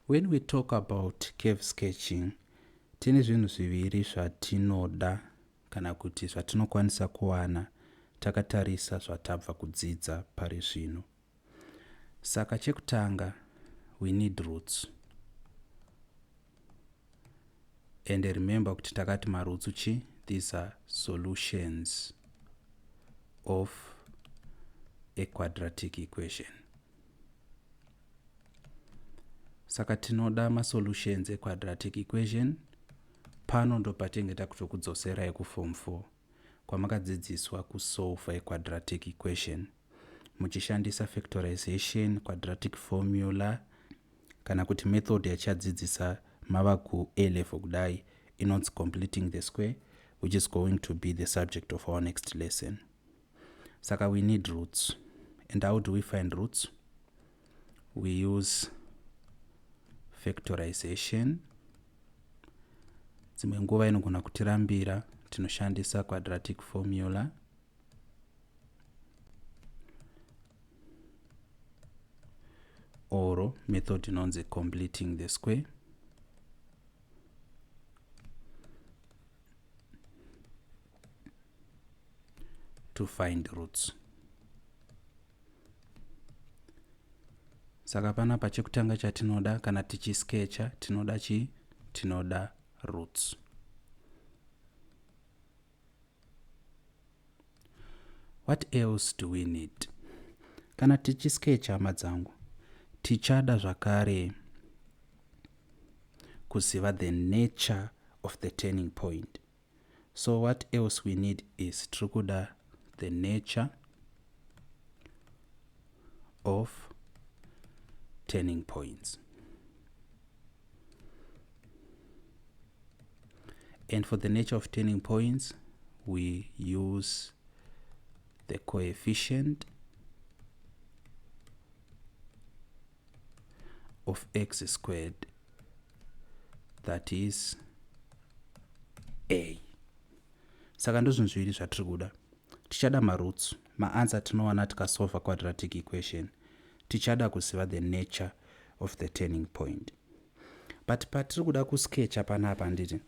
When we talk about curve sketching, tine zvinhu zviviri zvatinoda kana kuti zvatinokwanisa kuwana takatarisa zvatabva kudzidza pari zvino. Saka chekutanga, we need roots. And remember kuti takati maroots chi, these are solutions of a quadratic equation. Saka tinoda ma-solutions e-quadratic equation. Pano ndo patingeta kutokudzoserai kuform 4 kwamakadzidziswa kusolve a quadratic equation muchishandisa factorization, quadratic formula, kana kuti method yachadzidzisa mava ku A level kudai inonzi completing the square, which is going to be the subject of our next lesson. Saka we need roots. And how do we find roots? We use factorization. Dzimwe nguva inogona kutirambira tinoshandisa quadratic formula. Or method inonzi completing the square. To find roots. Saka panapa chekutanga chatinoda kana tichiskecha tinoda chi? Tinoda roots. What else do we need? Kana tichiskecha hama dzangu, tichada zvakare kuziva the nature of the turning point. So what else we need is trikuda the nature of turning points. And for the nature of turning points, we use the coefficient of x squared, that is a. Saka ndo zvinhu zviviri zvatiri kuda. Tichada maroots, maanswer tinowana tikasolve quadratic equation. Tichada kuziva the nature of the turning point. But patiri kuda kusketcha panapa nditi.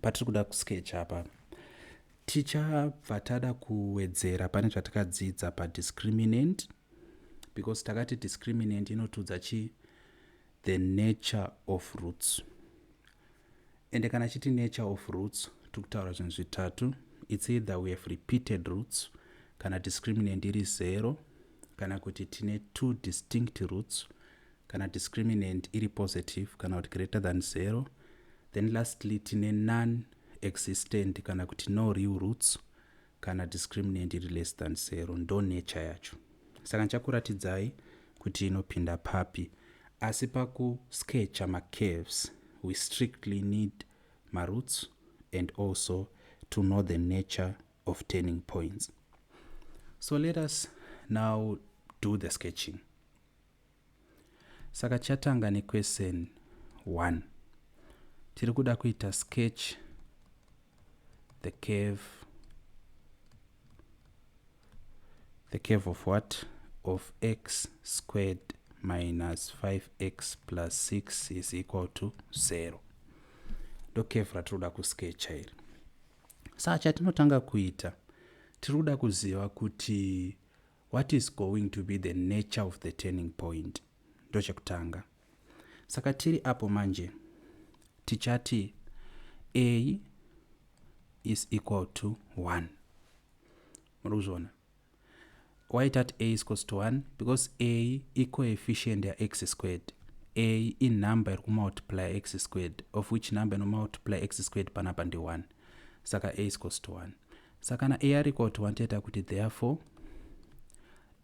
Patiri kuda kusketcha apa. Tichabva tada kuwedzera pane zvatakadzidza discriminant, because takati discriminant inotudza chi? The nature of roots. And kana chiti nature of roots, tukutaura zvinhu zvitatu. It's either we have repeated roots, kana discriminant iri 0, kana kuti tine two distinct roots, kana discriminant iri positive, kana kuti greater than 0. Then lastly tine non-existent, kana kuti no real roots, kana discriminant iri less than 0. Ndo nature yacho. Saka nchakuratidzai kuti inopinda papi. Asi pakusketcha ma-curves, we strictly need ma-roots and also to know the nature of turning points. So let us now do the sketching. Saka chatanga ne question 1. Tiri kuda kuita sketch the curve of what? Of x squared minus 5x plus 6 is equal to 0. Do curve ratiri kuda kusketcha iri. Saka chatinotanga kuita, tiri kuda kuziva kuti what is going to be the nature of the turning point. Ndo chekutanga. Saka tiri apo manje, tichati a is equal to 1. Muruzona. Why that a is equals to 1? Because a is coefficient ya x squared. A in number multiply x squared, of which number multiply x squared panapa ndi 1. Saka a is equals to 1. Saka na a are equal to 1 teta kuti therefore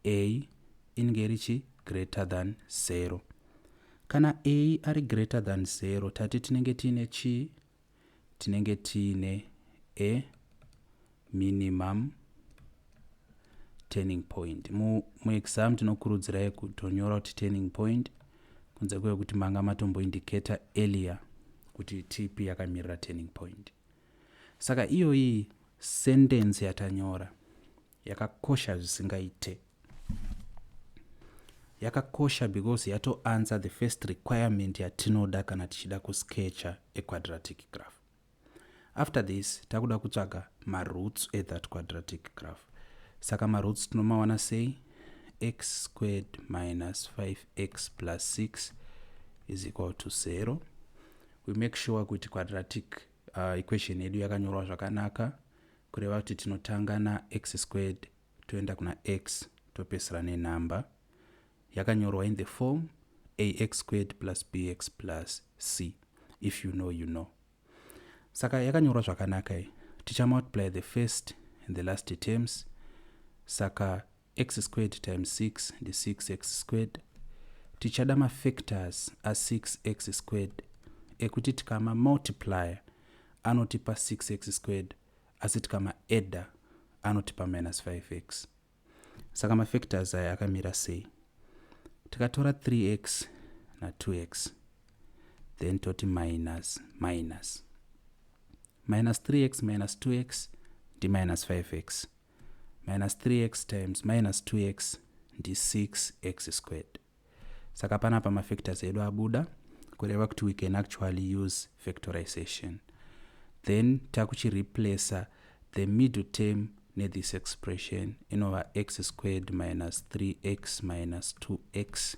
a ingerichi greater than 0. Kana a are greater than 0 tati tinenge tine chi? Tinenge tine a minimum turning point. Mu exam tinokurudzirai kutonyora kuti turning point kunze kwe kuti manga matombo indicator earlier kuti tipi yakamirira turning point. Saka iyo iyi sentence yatanyora yakakosha zvisingaite. yakakosha because yato answer the first requirement yatinoda kana tichida kusketcha a quadratic graph. After this takuda kutsvaga maroots at that quadratic graph. Saka maroots tinomawana sei? X squared minus 5x plus 6 is equal to 0. We make sure kuti quadratic equation yedu yakanyorwa zvakanaka, kureva kuti tinotanga na x squared toenda kuna x topesera nenumber yakanyorwa in the form ax squared plus bx plus c. If you know, you know. Saka yakanyorwa zvakanaka, ticha multiply the first and the last terms. Saka x squared times 6 the 6x squared. Tichada ma factors a 6x squared ekuti tikama multiply anotipa 6x squared, asi tikama adda anotipa minus 5x. Saka ma factors aya akamira sei? Tikatora 3x na 2x, then toti minus minus 3x minus 2x ndi minus 5x, minus 3x times minus 2x ndi 6x squared. Saka panapa ma factors edu abuda, kureva kuti we can actually use factorization. Then takuchi replace the middle term ne this expression inova x squared minus 3x minus 2x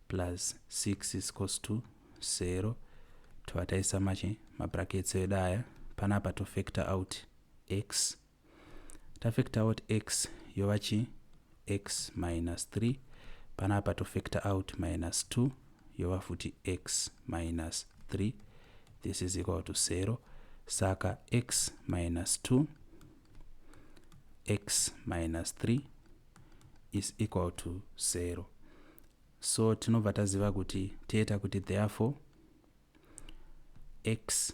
plus 6 is equals to 0. Tuataisa machi ma brackets edaya, panapa to factor out x. Ta factor out x yovachi x minus 3, panapa to factor out minus 2 yova futi x minus 3. This is equal to 0. Saka x minus 2 x minus 3 is equal to 0. So tinobva taziva kuti tieta kuti therefore x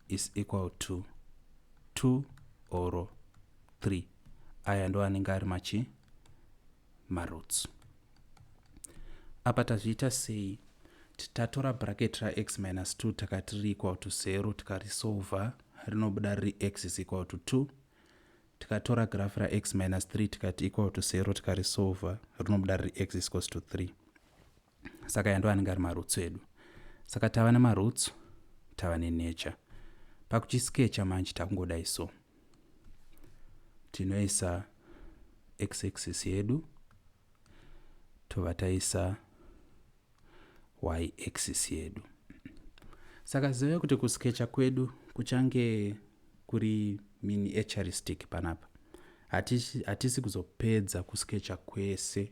is equal to 2 or 3. Aya ndo anenge ari machi maroots. Apa tazviita sei? Tatora bracket ra x minus 2 takati riri equal to 0, tikarisolva rinobuda riri x is equal to 2. Tikatora graph ra x minus 3 tikati equal to 0, tikarisolva rinobuda riri x is equals to 3. Saka yando anenge ari maroots edu. Saka tava na maroots, tava ne nature. Pakuchisketcha manje takungoda iso. Tinoisa x axis yedu, tovataisa y axis yedu. Saka zive kuti kusketcha kwedu kuchange kuri miniaturistic panapa. Hatisi kuzopedza kusketcha kwese.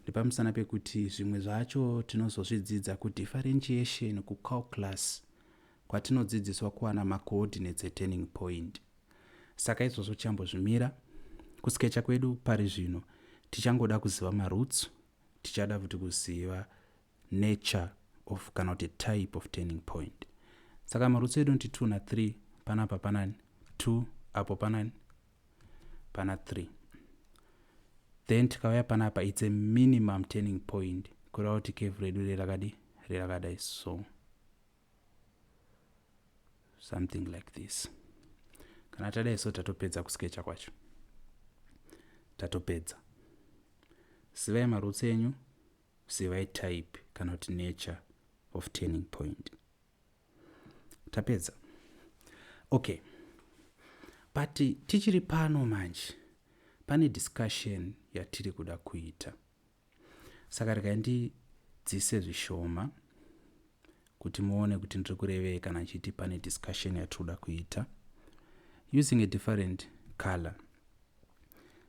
Ndipamusana pekuti zvimwe zvacho tinozozvidzidza ku differentiation, ku calculus, kwatinodzidziswa kuwana ma coordinates a turning point. Saka izvozvo chambozvimira. Kusketcha kwedu pari zvino tichangoda kuziva maroots, tichada futi kuziva nature of kana kuti type of turning point. Saka maroots edu ndi 2 na 3, panapa panani 2, apo panani pana 3. Then tikauya panapa it's a minimum turning point, kureva kuti curve redu rerakadai so something like this. Kana tadai so tatopedza kusketcha kwacho. Tatopedza. Sivai maroots enyu, sivai type kana kuti nature of turning point. Tapedza. Okay. But tichiri pano manje pane discussion yatiri kuda kuita. Saka rekandidzise zvishoma kuti muone kuti ndiri kurevei kana chiti pane discussion yatiri kuda kuita. Using a different color.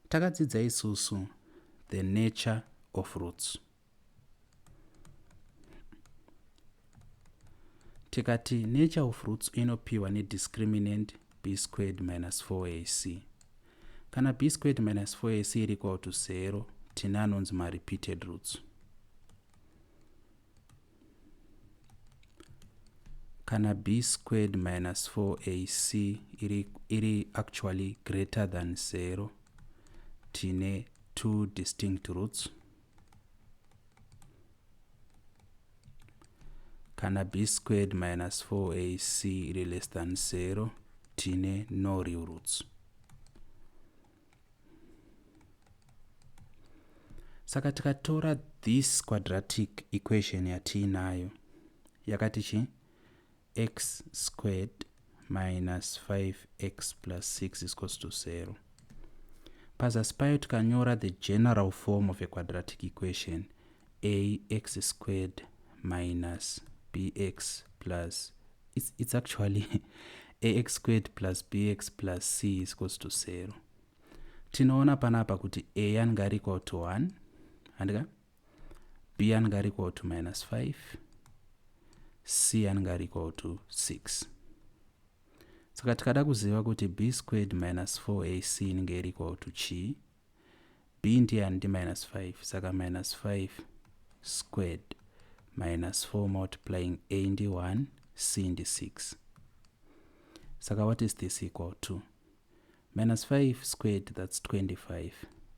Takadzidza isusu the nature of roots. Tikati nature of roots inopiwa ne discriminant b squared minus 4ac. Kana b squared minus 4ac is equal to 0, tina anonzi ma repeated roots. Kana b squared minus 4ac iri actually greater than 0, tine 2 distinct roots. Kana b squared minus 4ac iri less than 0, tine no real roots. Saka tikatora this quadratic equation yatiinayo yakati chi x squared minus 5x plus 6 is equals to 0. Pazasi payo tikanyora the general form of a quadratic equation ax squared minus bx plus it's actually ax squared plus bx plus c is equals to 0. Tinoona panapa kuti a anenge ari equal to 1 andika b anenge ari equal to minus 5 c anenge ari equal to 6. Saka tikada kuziva kuti b squared minus 4ac inenge iri equal to chi, b ndiye ndi minus 5, saka minus 5 squared minus 4 multiplying a ndi 1, c ndi 6. Saka what is this equal to? Minus 5 squared, that's 25.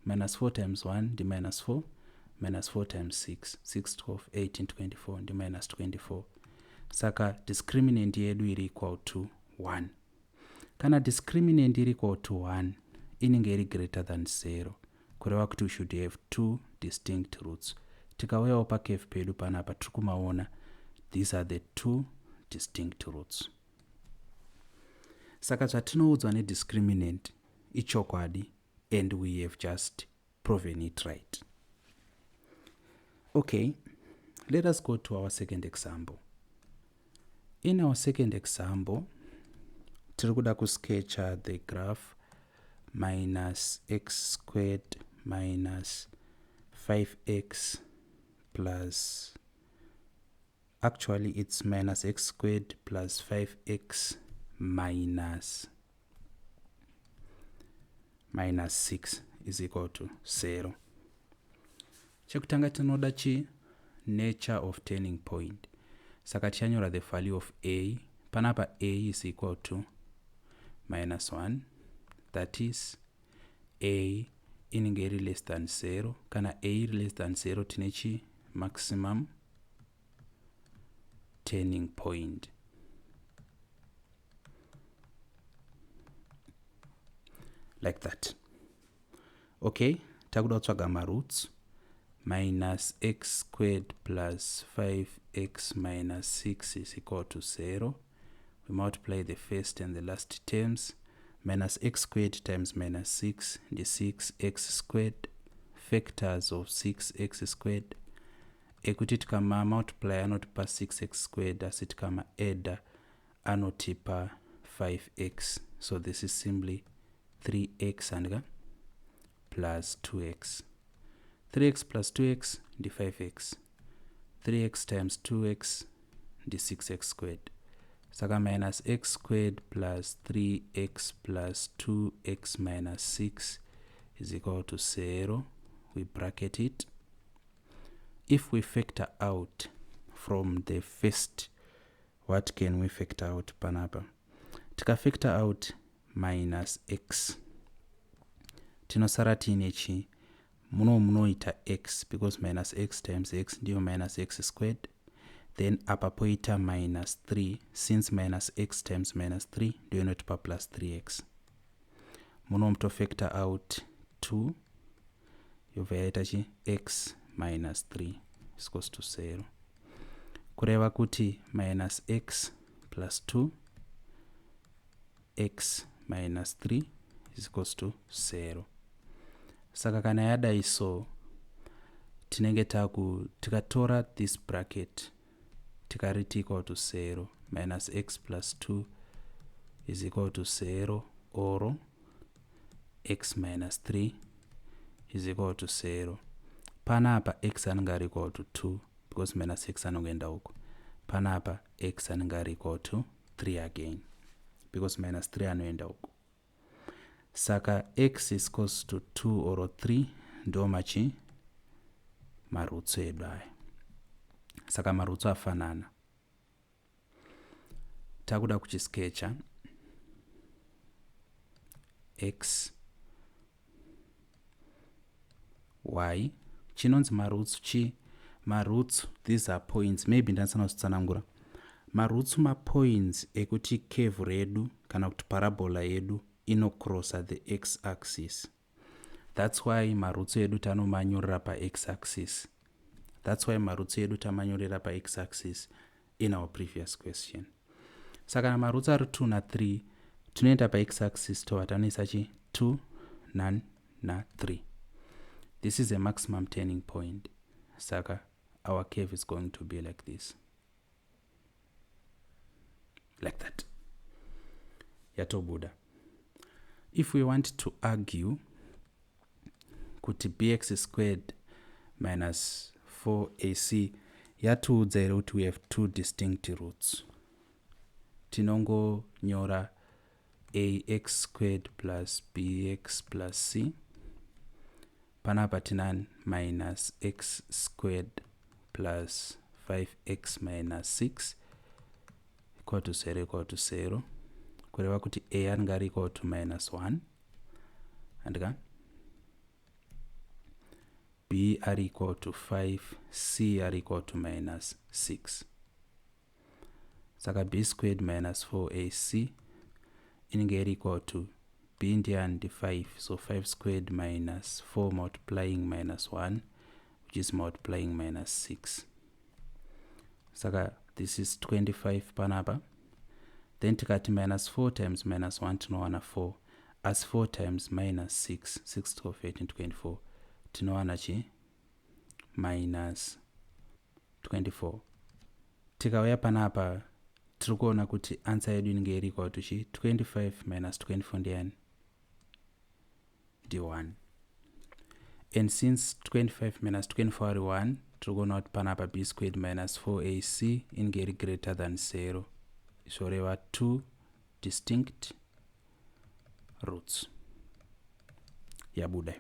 Minus 4 times 1 ndi minus 4. Minus 4 times 6. 6, 12, 18, 24 ndi minus 24. Saka discriminant yedu iri equal to 1. Kana discriminant iri equal to 1, inenge iri greater than 0. Kureva kuti we should have two distinct roots. Tikauyawo pakef pedu panapa tikumaona these are the two distinct roots. Saka zvatinoudzwa nediscriminant ichokwadi, and we have just proven it right. Okay, let us go to our second example. In our second example, tirikuda kusketcha the graph minus x squared minus 5x plus, actually it's minus x squared plus 5x minus 6 is equal to 0. Chekutanga tinoda chi nature of turning point. Saka tichanyora the value of a. Panapa a is equal to minus 1. That is a inenge iri less than 0. Kana a iri less than 0 tinechi maximum turning point. Like that. Okay, takuda kutsvaga maroots. Minus x squared plus 5x minus 6 is equal to 0. We multiply the first and the last terms. Minus x squared times minus 6 the 6x squared. Factors of 6x squared. Ekuti tikama multiply anotipa 6x squared, asi tikama add anotipa 5x. So this is simply 3x and plus 2x. 3x plus 2x the 5x. 3x times 2x the 6x squared. Saka minus x squared plus 3x plus 2x minus 6 is equal to 0. We bracket it. If we factor out from the first, what can we factor out panapa? Tika factor out minus x. Tinosara tinechi munoita x, because minus x times x ndiyo minus x squared. Then apa poita minus 3, since minus x times minus 3 ndiyo inotipa plus 3x. Munomto factor out 2, yobva yaita chi x minus 3 is equals to 0. Kureva kuti minus x plus 2 x minus 3 is equals to 0. Saka kana yadai so tinenge tikatora this bracket tikariti equal to 0. Minus x plus 2 is equal to 0, or x minus 3 is equal to 0. Panapa x anenge ari equal to 2, because minus x anongenda uko. Panapa x anenge ari equal to 3 again, because minus 3 anoenda uko. Saka x is equals to 2 or 3 ndo machi marutso edu aya. Saka marutso afanana. Takuda kuchisketcha x y. Chinonzi maroots chi? Maroots, these are points. Maybe ndansana kutsanangura. Maroots ma points ekuti curve redu kana kuti parabola yedu inocrossa the x-axis. That's why maroots edu tanomanyorera pa x-axis. That's why marutsu edu tamanyorera pa x-axis in our previous question. Saka kana marutsu ari 2 na 3 tunoenda pa x-axis towatanoisa chi 2 none na 3. This is a maximum turning point. Saka our curve is going to be like this, like that. Yatobuda. If we want to argue kuti bx squared minus 4ac yatiudza here kuti we have two distinct roots, tinongonyora ax squared plus bx plus c. Panapa tina minus x squared plus 5x minus 6 equal to 0. Kureva kuti a anenge ari equal to minus 1 andika b are equal to 5, c are equal to minus 6. Saka b squared minus 4ac inenge iri equal to b ndiani 5, so 5 squared minus 4 multiplying minus 1, which is multiplying minus 6. Saka this is 25 panapa. Then tikati minus 4 times minus 1 tinowana 4, as 4 times minus 6, 6 to 18, 24, tinowana chi minus 24. Tikauya panapa tirikuona kuti answer yedu inenge iri equal to chi 25 minus 24 ndiani d1. And since 25 minus 24 are 1, tirikuona kuti panapa b squared minus 4ac inenge iri greater than 0. So there were two distinct roots. Yabuda.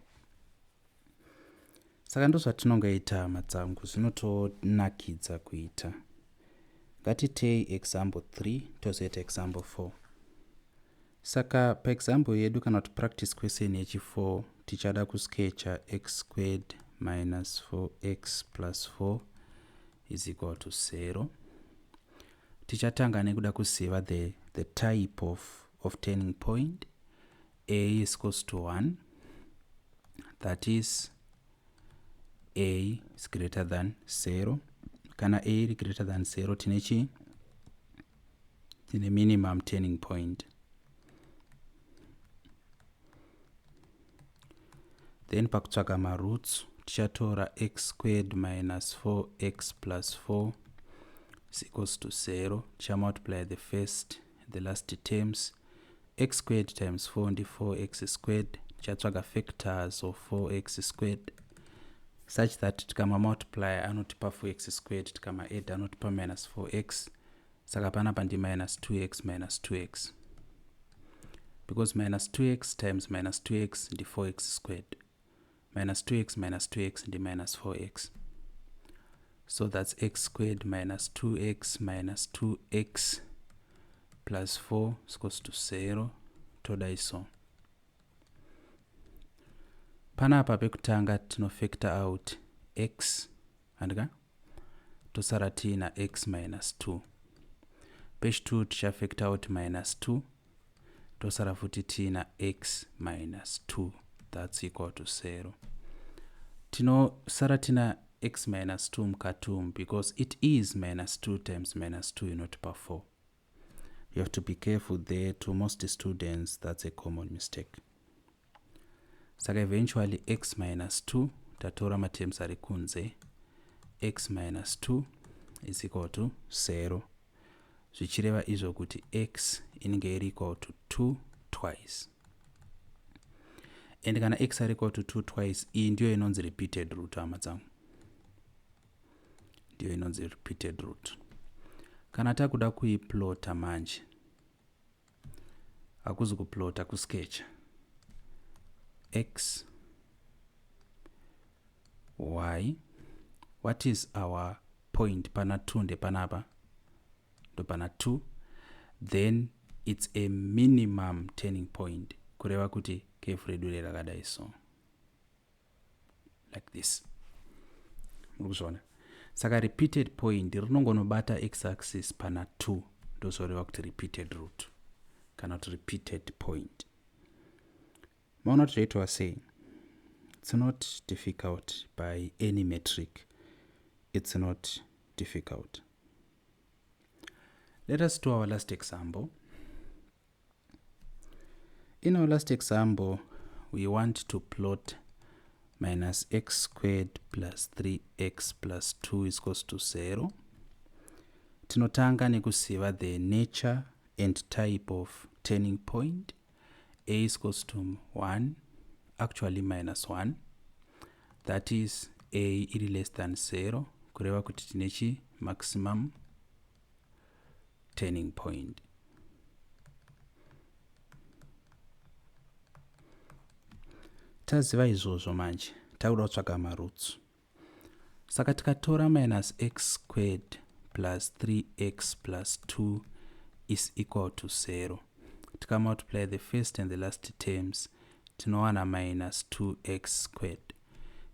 Saka ndo zvatinongoita matsangu, zvinotonakidza kuita. Ngatitei example 3 tozoita example 4. Saka pa example yedu kana kuti practice question yechi4 tichada kuskecha x squared minus 4x plus 4 is equal to 0. Tichatanga nekuda kuziva the type of turning point. A is equals to 1, that is a is greater than 0. Kana a is greater than 0 tinechi tine minimum turning point. Then pakutsvaga maroots tichatora x squared minus 4x plus 4 is equals to 0. Shall multiply the first, the last terms. X squared times 4 and 4x squared. Chatswaga factors of 4x squared, such that tikama multiply anotipa 4x squared, tikama add anotipa minus 4x. Saka panapa ndi minus 2x minus 2x. Because minus 2x times minus 2x ndi 4x squared. Minus 2x minus 2x ndi minus 4x. So that's x squared minus 2x minus 2x plus 4 is equals to 0. Toda iso. Panapa pekutanga tino factor out x andika tosara tina x minus 2. Page 2 tisha factor out minus 2. Tosara futi tina x minus 2. That's equal to 0. Tino sara tina x minus 2 mkatum because it is minus 2 times minus 2 not per 4. You have to be careful there. To most students, that's a common mistake. So eventually x minus 2, tatora matems ari kunze, x minus 2 is equal to 0. Zvichireva izvo kuti x inenge iri equal to 2 twice. And kana x are equal to 2 twice, iyi ndiyo inonzi repeated root amadzangu. Ndiyo inonzi repeated root. Kana takuda kuiplota manje, akuzi kuplota kusketcha x, y, what is our point pana 2 nde panapa, ndo pana 2, then it's a minimum turning point. Kureva kuti curve redu rakadai so, like this. Murikuzvona. Saka repeated point rinongonobata x-axis pana 2, ndozoreva kuti repeated root kana kuti repeated point. Maona tinoitwa sei? It's not difficult by any metric it's not difficult. Let us do our last example. In our last example, we want to plot minus x squared plus 3x plus 2 is equals to 0. Tinotanga nekusiva the nature and type of turning point. A is equals to 1, actually minus 1. That is A is less than 0. Kureva kuti tinechi maximum turning point. Taziva izvozvo manje takuda kutsvaga maroots. Saka tikatora minus x squared plus 3x plus 2 is equal to 0. Tika multiply the first and the last terms, tinowana minus 2x squared.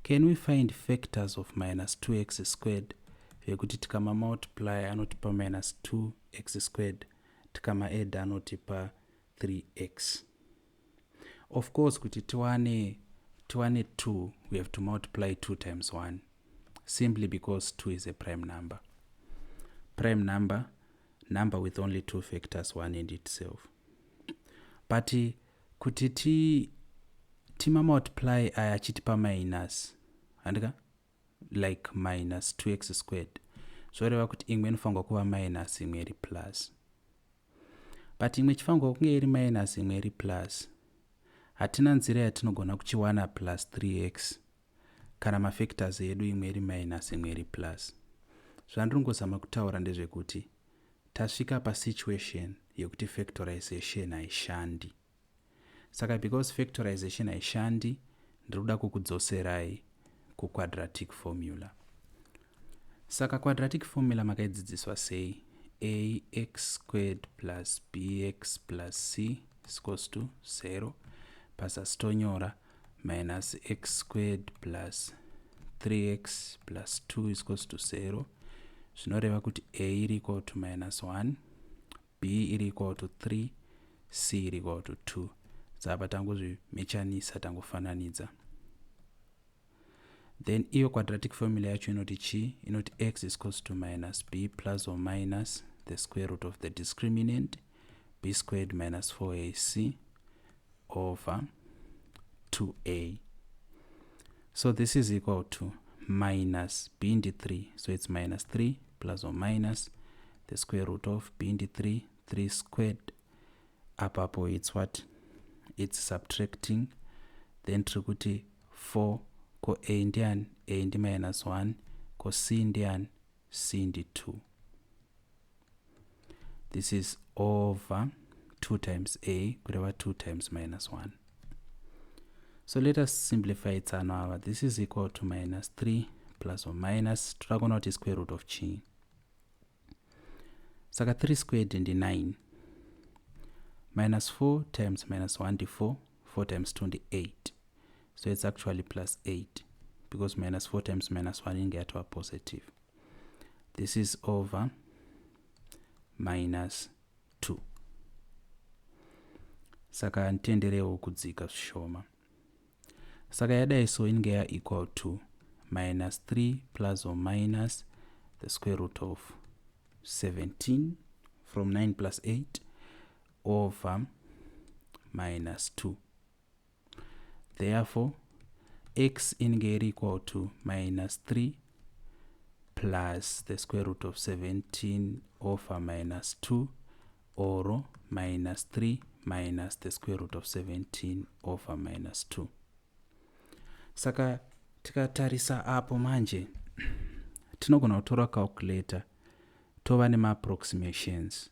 Can we find factors of minus 2x squared? Yekuti tikama multiply anotipa minus 2x squared, tikama add anotipa 3x. Of course, kuti tiwane 2, we have to multiply 2 times 1, simply because 2 is a prime number. Prime number with only 2 factors, 1 in itself. But kuti tima multiply aya chitipa minus, andika? Like minus 2x squared. So reva kuti imwe inofanirwa kuva minus imwe iri plus. But imwe chifanirwa kunge iri minus imwe iri plus. Hatina nzira yatinogona kuchiwana plus 3x kana mafactors edu imwe iri minus imwe iri plus. Zvandingozama kutaura ndezvekuti tasvika pasituation yekuti factorization haishandi. Saka because factorization haishandi, ndinoda kukudzoserai kuquadratic formula. Saka quadratic formula makaidzidziswa sei? Ax squared plus bx plus c is equals to 0. Pasasitonyora minus x squared plus 3x plus 2 is equals to 0. Zvinoreva kuti a iri equal to minus 1, b iri equal to 3, c iri equal to 2. Zapa tangozvimechanisa tangofananidza. Then iyo quadratic formula yacho inoti chi? Inoti x is equals to minus b plus or minus the square root of the discriminant, b squared minus 4ac over 2a. So this is equal to minus b into 3. So it's minus 3 plus or minus the square root of b into 3, 3 squared. Apapo it's what? It's subtracting. Then trikuti 4 ko a indian, a indi minus 1, ko c indian, c indi 2. This is over 2 times a, kureva 2 times minus 1. So let us simplify it now. This is equal to minus 3 plus or minus, trakona kuti square root of chi. Saka 3 squared indi 9. Minus 4 times minus 1 indi 4, 4 times 2 indi 8. So it's actually plus 8, because minus 4 times minus 1 inge yatova positive. This is over minus 2. Saka ntenderewo kudzika zvishoma. Saka yadai so inge ya equal to minus 3 plus or minus the square root of 17 from 9 plus 8 over minus 2. Therefore, x inge equal to minus 3 plus the square root of 17 over minus 2, or minus 3 minus the square root of 17 over minus 2. Saka tikatarisa apo manje tinogona kutora calculator tova nema approximations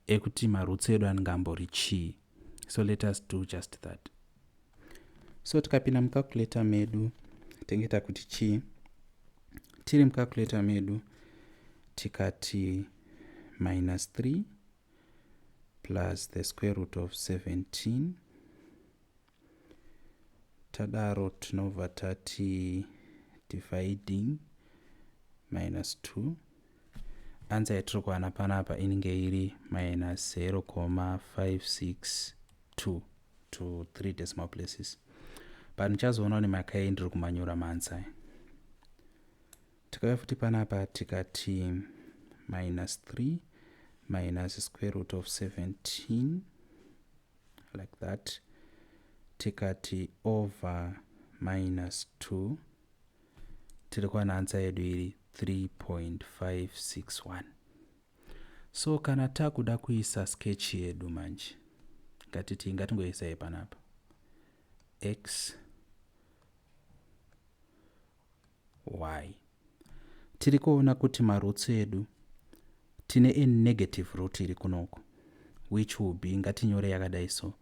ekuti maroots edu angambori chi. So let us do just that. So tikapinda mucalculator medu tengeta kuti chi. Tiri mucalculator medu tikati minus 3 plus the square root of 17. Tadaro tinova tati dividing minus 2. Answer yatiri kuwana panapa inenge iri minus 0.562 to 3 decimal places. But nichazoona kuti makai ndiri kumanyora mansai. tikauya futi panapa tikati minus 3 minus square root of 17 like that, tikati over minus 2, tiri kuwana answer yedu iri 3.561. so kana takuda kuisa sketch yedu manje, ngatingoisa ye panapa x y. tiri kuona kuti maroots edu tine a negative root iri kunoko, which will be, ngatinyore yakadai so,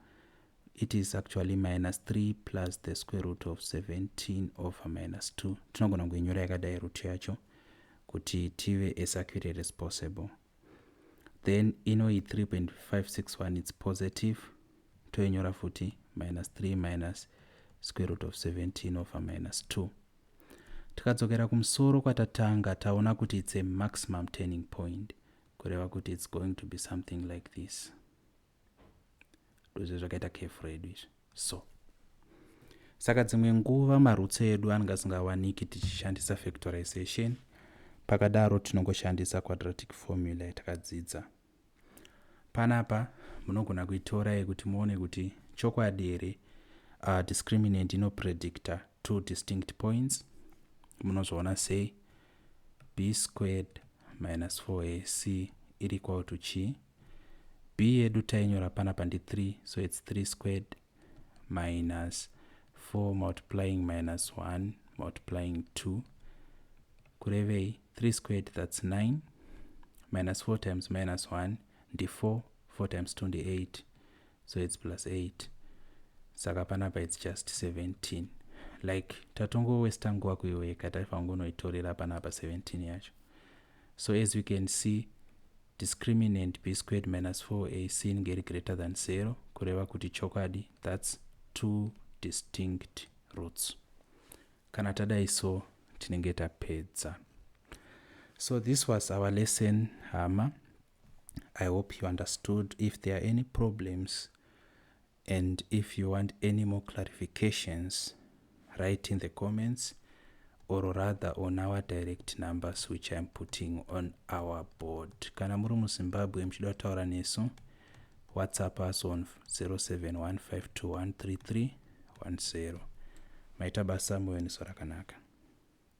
it is actually minus 3 plus the square root of 17 over minus 2. tinogona kuinyora yakadai root yacho kuti tive as accurate as possible. Then inoi 3.561 it's positive, toinyora futi minus 3 minus square root of 17 over minus 2. tikadzokera kumusoro kwatatanga taona kuti it's a maximum turning point, kureva kuti it's going to be something like this. ndozvo zvakaita careful yedu izvi. so saka dzimwe nguva maroots edu anenge asingawaniki tichishandisa factorization, pakadaro tinongoshandisa quadratic formula yatakadzidza. panapa munogona kuitora yekuti muone kuti chokwadi here discriminant inopredicta 2 distinct points. munozviona sei? b squared minus 4ac iri equal to chi. b yedu tainyora panapa ndi 3, so it's 3 squared minus 4 multiplying minus 1 multiplying 2, kurevei 3 squared that's 9 minus 4 times minus 1 ndi 4, 4 times 2 ndi 8, so it's plus 8. saka panapa it's just 17. like tatongo westa nguva kuiweka, taifangonoitorera panapa 17 yacho. so as we can see, discriminant b squared minus 4ac inge greater than 0, kureva kuti chokwadi that's 2 distinct roots. kana tadai so tinenge tapedza. so this was our lesson hama. I hope you understood. If there are any problems and if you want any more clarifications, write in the comments, or rather on our direct numbers which I'm putting on our board. Kana muri muZimbabwe mchida kutaura nesu, WhatsApp us on 0715213310. Maita basa muwe ni sora kanaka.